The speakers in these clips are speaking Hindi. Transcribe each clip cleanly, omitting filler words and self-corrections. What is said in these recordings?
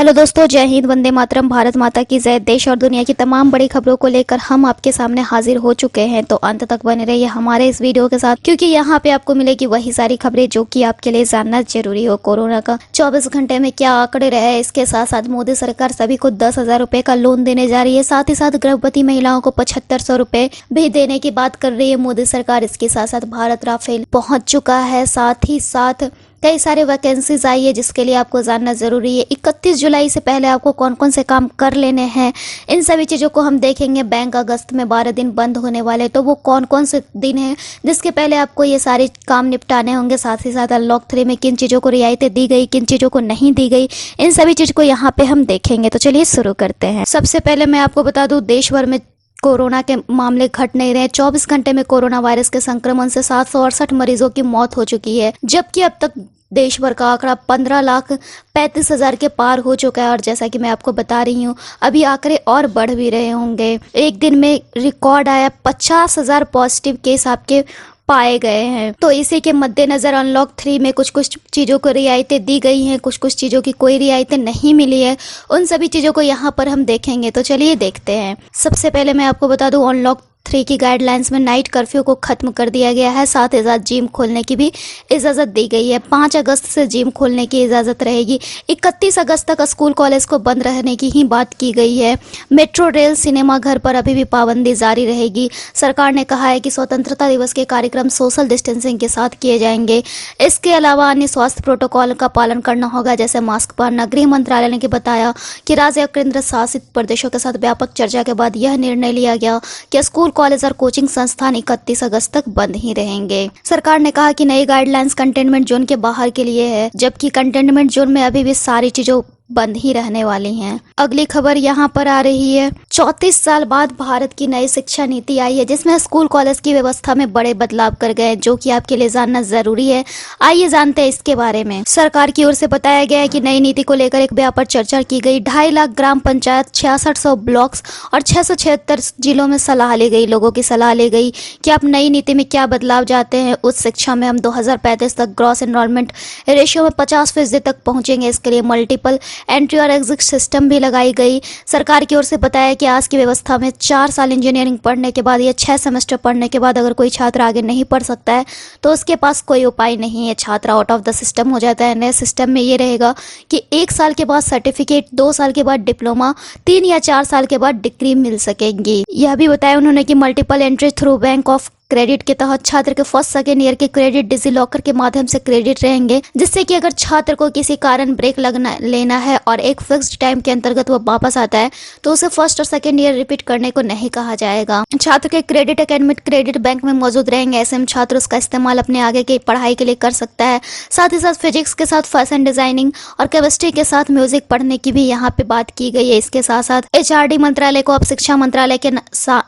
हेलो दोस्तों, जय हिंद, वंदे मातरम, भारत माता की जय। देश और दुनिया की तमाम बड़ी खबरों को लेकर हम आपके सामने हाजिर हो चुके हैं, तो अंत तक बने रहिए हमारे इस वीडियो के साथ, क्योंकि यहाँ पे आपको मिलेगी वही सारी खबरें जो कि आपके लिए जानना जरूरी हो। कोरोना का 24 घंटे में क्या आंकड़े रहे, इसके साथ साथ मोदी सरकार सभी को 10,000 रुपए का लोन देने जा रही है। साथ ही साथ गर्भवती महिलाओं को 7500 रुपए भी देने की बात कर रही है मोदी सरकार। इसके साथ साथ भारत राफेल पहुंच चुका है। साथ ही साथ कई सारे वैकेंसीज आई है जिसके लिए आपको जानना जरूरी है। 31 जुलाई से पहले आपको कौन कौन से काम कर लेने हैं, इन सभी चीज़ों को हम देखेंगे। बैंक अगस्त में 12 दिन बंद होने वाले, तो वो कौन कौन से दिन हैं जिसके पहले आपको ये सारे काम निपटाने होंगे। साथ ही साथ अनलॉक 3 में किन चीज़ों को रियायतें दी गई, किन चीज़ों को नहीं दी गई, इन सभी चीज़ को यहाँ पे हम देखेंगे। तो चलिए शुरू करते हैं। सबसे पहले मैं आपको बता दूँ, देश भर में कोरोना के मामले घट नहीं रहे। 24 घंटे में कोरोना वायरस के संक्रमण से 768 मरीजों की मौत हो चुकी है, जबकि अब तक देश भर का आंकड़ा 15,35,000 के पार हो चुका है। और जैसा कि मैं आपको बता रही हूँ, अभी आंकड़े और बढ़ भी रहे होंगे। एक दिन में रिकॉर्ड आया 50,000 पॉजिटिव केस आपके पाए गए हैं। तो इसी के मद्देनजर अनलॉक 3 में कुछ कुछ चीज़ों को रियायतें दी गई हैं, कुछ कुछ चीज़ों की कोई रियायतें नहीं मिली है। उन सभी चीज़ों को यहाँ पर हम देखेंगे। तो चलिए देखते हैं। सबसे पहले मैं आपको बता दूं, अनलॉक 3 की गाइडलाइंस में नाइट कर्फ्यू को खत्म कर दिया गया है। साथ ही साथ जिम खोलने की भी इजाज़त दी गई है। 5 अगस्त से जिम खोलने की इजाज़त रहेगी। 31 अगस्त तक स्कूल कॉलेज को बंद रहने की ही बात की गई है। मेट्रो, रेल, सिनेमा घर पर अभी भी पाबंदी जारी रहेगी। सरकार ने कहा है कि स्वतंत्रता दिवस के कार्यक्रम सोशल डिस्टेंसिंग के साथ किए जाएंगे। इसके अलावा अन्य स्वास्थ्य प्रोटोकॉल का पालन करना होगा, जैसे मास्क पहनना। गृह मंत्रालय ने बताया कि राज्य और केंद्र शासित प्रदेशों के साथ व्यापक चर्चा के बाद यह निर्णय लिया गया कि स्कूल, कॉलेज और कोचिंग संस्थान 31 अगस्त तक बंद ही रहेंगे। सरकार ने कहा कि नई गाइडलाइंस कंटेनमेंट जोन के बाहर के लिए है, जबकि कंटेनमेंट जोन में अभी भी सारी चीजों बंद ही रहने वाली हैं। अगली खबर यहाँ पर आ रही है। 34 साल बाद भारत की नई शिक्षा नीति आई है, जिसमें स्कूल कॉलेज की व्यवस्था में बड़े बदलाव कर गए, जो कि आपके लिए जानना जरूरी है। आइए जानते हैं इसके बारे में। सरकार की ओर से बताया गया है कि नई नीति को लेकर एक व्यापक चर्चा की गई। 2.5 लाख ग्राम पंचायत, 6600 ब्लॉक्स और 676 जिलों में सलाह ली गई। लोगों की सलाह ली गई कि आप नई नीति में क्या बदलाव चाहते हैं। उच्च शिक्षा में हम 2035 तक ग्रॉस एनरोलमेंट रेशियो में 50% तक पहुंचेंगे। इसके लिए मल्टीपल एंट्री और एग्जिट सिस्टम भी लगाई गई। सरकार की ओर से बताया कि आज की व्यवस्था में 4 साल इंजीनियरिंग पढ़ने के बाद या 6 सेमेस्टर पढ़ने के बाद अगर कोई छात्र आगे नहीं पढ़ सकता है तो उसके पास कोई उपाय नहीं है, छात्र आउट ऑफ द सिस्टम हो जाता है। नए सिस्टम में ये रहेगा कि 1 साल के बाद सर्टिफिकेट, 2 साल के बाद डिप्लोमा, 3 या 4 साल के बाद डिग्री मिल सकेंगी। यह भी बताया उन्होंने कि multiple entry through bank of credit के तहत छात्र के फर्स्ट सेकेंड ईयर के क्रेडिट डिजी लॉकर के माध्यम से क्रेडिट रहेंगे, जिससे कि अगर छात्र को किसी कारण ब्रेक लेना है और एक फिक्स्ड टाइम के अंतर्गत वो वापस आता है तो उसे फर्स्ट और सेकेंड ईयर रिपीट करने को नहीं कहा जाएगा। छात्र के क्रेडिट एकेडमिक क्रेडिट बैंक में मौजूद रहेंगे। ऐसे में छात्र उसका इस्तेमाल अपने आगे की पढ़ाई के लिए कर सकता है। साथ ही साथ फिजिक्स के साथ फैशन डिजाइनिंग और केमिस्ट्री के साथ म्यूजिक पढ़ने की भी यहाँ पे बात की गई है। इसके साथ साथ HRD मंत्रालय को अब शिक्षा मंत्रालय के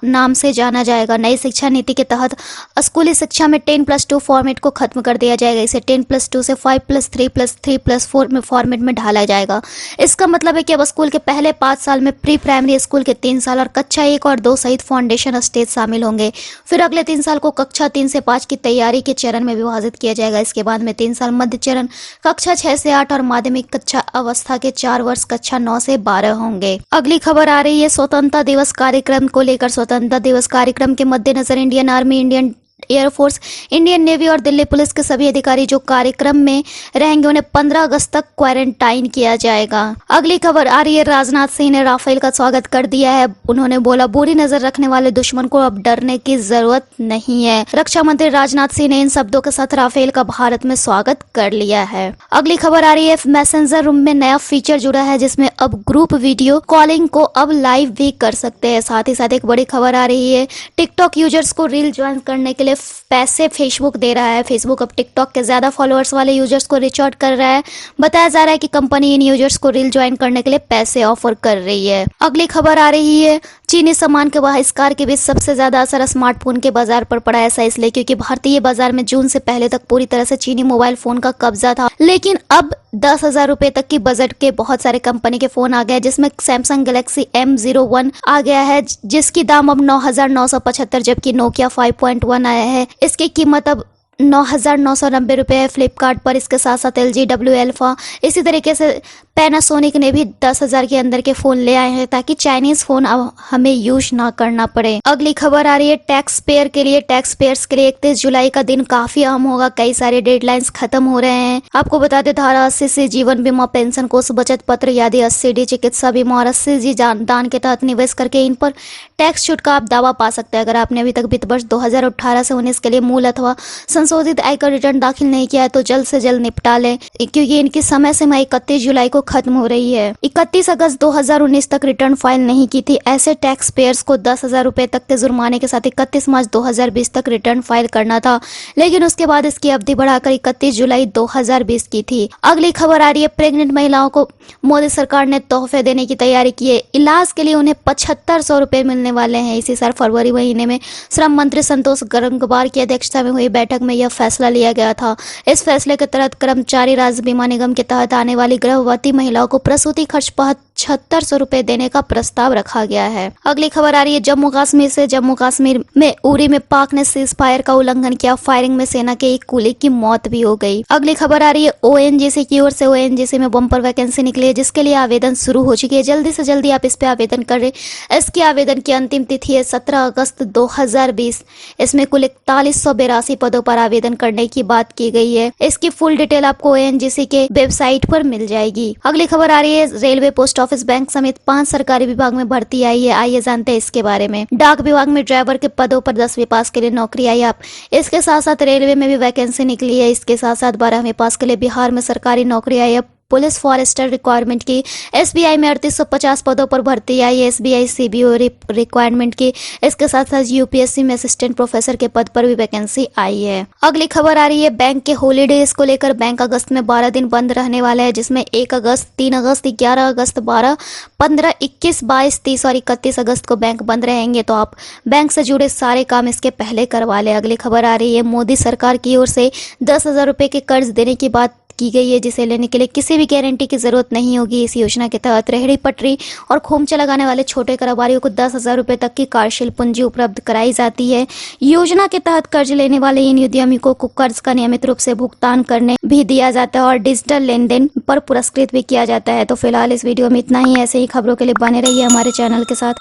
नाम से जाना जाएगा। नई शिक्षा नीति के तहत स्कूली शिक्षा में 10+2 फॉर्मेट को खत्म कर दिया जाएगा। इसे 10+2 से 5+3+3+4 में फॉर्मेट में ढाला जाएगा। इसका मतलब है कि अब स्कूल के पहले 5 साल में प्री प्राइमरी स्कूल के 3 साल और कक्षा 1 और 2 सहित फाउंडेशन स्टेज शामिल होंगे। फिर अगले 3 साल को कक्षा 3 से 5 की तैयारी के चरण में विभाजित किया जाएगा। इसके बाद में 3 साल मध्य चरण, कक्षा 6 से 8 और माध्यमिक कक्षा अवस्था के 4 वर्ष कक्षा 9 से 12 होंगे। अगली खबर आ रही है स्वतंत्रता दिवस कार्यक्रम को लेकर। स्वतंत्रता दिवस कार्यक्रम के मद्देनजर Indian army, Indian air force, Indian navy और दिल्ली पुलिस के सभी अधिकारी जो कार्यक्रम में रहेंगे उन्हें 15 अगस्त तक क्वारंटाइन किया जाएगा। अगली खबर आ रही है। राजनाथ सिंह ने राफेल का स्वागत कर दिया है। उन्होंने बोला, बुरी नजर रखने वाले दुश्मन को अब डरने की जरूरत नहीं है। रक्षा मंत्री राजनाथ सिंह ने इन शब्दों के साथ राफेल का भारत में स्वागत कर लिया है। अगली खबर आ रही है। मैसेंजर रूम में नया फीचर जुड़ा है, जिसमें अब ग्रुप वीडियो कॉलिंग को अब लाइव भी कर सकते हैं। साथ ही साथ एक बड़ी खबर आ रही है। टिकटॉक यूजर्स को रील ज्वाइन करने के लिए पैसे फेसबुक दे रहा है। फेसबुक अब टिकटॉक के ज्यादा फॉलोअर्स वाले यूजर्स को रिच आउट कर रहा है। बताया जा रहा है कि कंपनी इन यूजर्स को रील ज्वाइन करने के लिए पैसे ऑफर कर रही है। अगली खबर आ रही है। चीनी सामान के बहिष्कार के बीच सबसे ज्यादा असर स्मार्टफोन के बाजार पर पड़ा। ऐसा इसलिए क्योंकि भारतीय बाजार में जून से पहले तक पूरी तरह से चीनी मोबाइल फोन का कब्जा था, लेकिन अब 10,000 रुपए तक की बजट के बहुत सारे कंपनी के फोन आ गए, जिसमें सैमसंग गैलेक्सी M01 आ गया है, जिसकी दाम अब 9,975, जबकि नोकिया 5.1 आया है। इसकी कीमत अब 9,990 रुपये है फ्लिपकार्ट पर। इसके साथ साथ LG W अल्फा, इसी तरीके से पैनासोनिक ने भी 10,000 के अंदर के फ़ोन ले आए हैं ताकि चाइनीज़ फ़ोन अब हमें यूज ना करना पड़े। अगली खबर आ रही है टैक्स पेयर के लिए। टैक्स पेयर्स के लिए 31 जुलाई का दिन काफ़ी अहम होगा। कई सारे डेडलाइंस खत्म हो रहे हैं। आपको बता दें, धारा 80 से जीवन बीमा, पेंशन कोष, बचत पत्र यादि 80D चिकित्सा बीमा और 80G दान के तहत निवेश करके इन पर टैक्स छूट का आप दावा पा सकते हैं। अगर आपने अभी तक वित्त वर्ष 2018 से 19 के लिए मूल अथवा संशोधित आयकर रिटर्न दाखिल नहीं किया है तो जल्द से जल्द निपटा लें, क्योंकि इनकी समय सीमा 31 जुलाई को खत्म हो रही है। 31 अगस्त 2019 तक रिटर्न फाइल नहीं की थी ऐसे टैक्स पेयर्स को 10,000 रुपए तक के जुर्माने के साथ 31 मार्च 2020 तक रिटर्न फाइल करना था, लेकिन उसके बाद इसकी अवधि बढ़ाकर 31 जुलाई 2020 की थी। अगली खबर आ रही है प्रेग्नेंट महिलाओं को मोदी सरकार ने तोहफे देने की तैयारी की है। इलाज के लिए उन्हें 7500 रुपए मिलने वाले हैं। इसी साल फरवरी महीने में श्रम मंत्री संतोष गंगवार की अध्यक्षता में हुई बैठक में यह फैसला लिया गया था। इस फैसले के तहत कर्मचारी राज्य बीमा निगम के तहत आने वाली गर्भवती महिलाओं को प्रसूति खर्च 7500 रुपए देने का प्रस्ताव रखा गया है। अगली खबर आ रही है जम्मू कश्मीर से। जम्मू कश्मीर में उरी में पाक ने सीज फायर का उल्लंघन किया। फायरिंग में सेना के एक कुली की मौत भी हो गई। अगली खबर आ रही है ONGC की ओर से। ONGC में बम्पर वैकेंसी निकली है जिसके लिए आवेदन शुरू हो चुकी है। जल्दी से जल्दी आप इस पे आवेदन करें। इसकी आवेदन की अंतिम तिथि है 17 अगस्त 2020। इसमें कुल 4182 पदों पर आवेदन करने की बात की गई है। इसकी फुल डिटेल आपको ONGC के वेबसाइट पर मिल जाएगी। अगली खबर आ रही है रेलवे, पोस्ट ऑफिस, बैंक समेत 5 सरकारी विभाग में भर्ती आई है। आइए जानते हैं इसके बारे में। डाक विभाग में ड्राइवर के पदों पर 10वीं पास के लिए नौकरी आई आप। इसके साथ साथ रेलवे में भी वैकेंसी निकली है। इसके साथ साथ 12वीं पास के लिए बिहार में सरकारी नौकरी आई है। पुलिस फॉरेस्टर रिक्वायरमेंट की। SBI में 3850 पदों पर भर्ती आई है। SBI CBO रिक्वायरमेंट की। इसके साथ साथ UPSC में असिस्टेंट प्रोफेसर के पद पर भी वैकेंसी आई है। अगली खबर आ रही है बैंक के हॉलीडेज को लेकर। बैंक अगस्त में 12 दिन बंद रहने वाला है, जिसमें 1 अगस्त, 3 अगस्त, 11 अगस्त, 12, 15, 21, 22, 30 और 31 अगस्त को बैंक बंद रहेंगे, तो आप बैंक से जुड़े सारे काम इसके पहले करवा लें। अगली खबर आ रही है मोदी सरकार की ओर से 10,000 रुपए के कर्ज देने की बात की गई है, जिसे लेने के लिए किसी भी गारंटी की जरूरत नहीं होगी। इस योजना के तहत रेहड़ी पटरी और खोमचे लगाने वाले छोटे कारोबारियों को 10,000 रुपए तक की कार्यशील पूंजी उपलब्ध कराई जाती है। योजना के तहत कर्ज लेने वाले इन उद्यमियों को कर्ज का नियमित रूप से भुगतान करने भी दिया जाता है और डिजिटल लेन देन पर पुरस्कृत भी किया जाता है। तो फिलहाल इस वीडियो में इतना ही। ऐसे ही खबरों के लिए बने रहिए हमारे चैनल के साथ।